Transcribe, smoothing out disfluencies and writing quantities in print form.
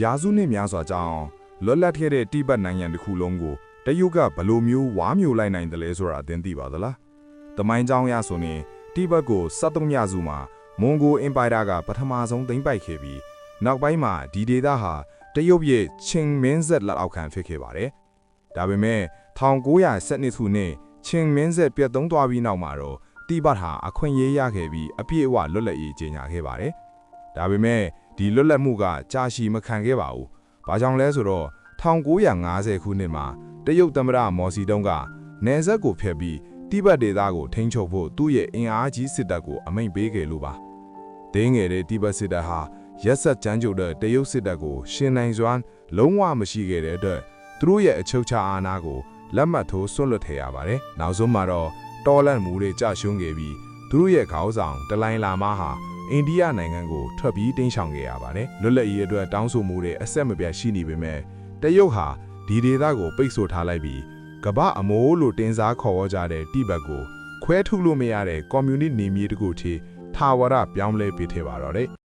ရာစုနှစ်များစွာကြောင်းလွတ်လပ်ခဲ့တဲ့တိဘက်နိုင်ငံတစ်ခုလုံးကိုတရုတ်ကဘလို့မျိုးဝါမျိုးလိုက်နိုင်တယ်လဲဆိုတာသင်သိပါသလား။တမိုင်းကြောင်းရဆိုရင်တိဘက်ကို73ညစုမှာမွန်ဂိုအင်ပိုင်ယာကပထမဆုံးသိမ်းပိုက်ခဲ့ပြီးနောက်ပိုင်းမှာဒီဒေသဟာတရုတ်ရဲ့ချင်းမင်းဆက်လက်အောက်ခံဖြစ်ခဲ့ပါတယ်။ဒါပေမဲ့1912ခုနှစ်ချင်းမင်းဆက်ပြတ်သုံးသွားပြီးနောက်မှာတော့တိဘက်ဟာအခွင့်အရေးရခဲ့ပြီးအပြည့်အဝလွတ်လပ်ရေးကြေညာခဲ့ပါတယ်။ဒါပေမဲ့ဒီလွတ်လပ်မှုကကြာရှည်မခံခဲ့ပါဘူး။ဘာကြောင့်လဲဆိုတော့1950ခုနှစ်မှာတရုတ်သမ္မတမော်စီတုံးကနယ်စပ်ကိုဖျက်ပြီးတိဘက်ဒေသကိုထိန်းချုပ်ဖို့သူ့ရဲ့အင်အားကြီးစစ်တပ်ကိုအမိန့်ပေးခဲ့လို့ပါ။ဒင်းငယ်တဲ့တိဘက်စစ်တပ်ဟာရက်ဆက်ကြမ်းကြုတ်တဲ့တရုတ်စစ်တပ်ကိုရှင်နိုင်စွမ်းလုံးဝမရှိခဲ့တဲ့အတွက်သူတို့ရဲ့အချုပ်ချာအာဏာကိုလက်မှတ်ထိုးဆွတ်လွတ်ထည့်ရပါတယ်။နောက်ဆုံးမှာတော့တော်လန့်မှုတွေကြရှုံးခဲ့ပြီးသူတို့ရဲ့ခေါင်းဆောင်ဒလိုင်းလာမားဟာအိန္ဒိယနိုင်ငံကိုထွက်ပြီးတင်းရှောင်ခဲ့ရပါတယ်။လွတ်လပ်ရေးအတွက်တောင်းဆိုမှုတွေအဆက်မပြတ်ရှိနေပေမဲ့တရုတ်ဟာဒီဒေသကိုပိတ်ဆို့ထားလိုက်ပြီးကမ္ဘာအမိုးလို့တင်စားခေါ်ဝေါ်ကြတဲ့တိဘက်ကိုခွဲထုတ်လို့မရတဲ့ကွန်မြူနစ်နေမြေတခုထိထာဝရပြောင်းလဲပေးထည့်ပါတော့တယ်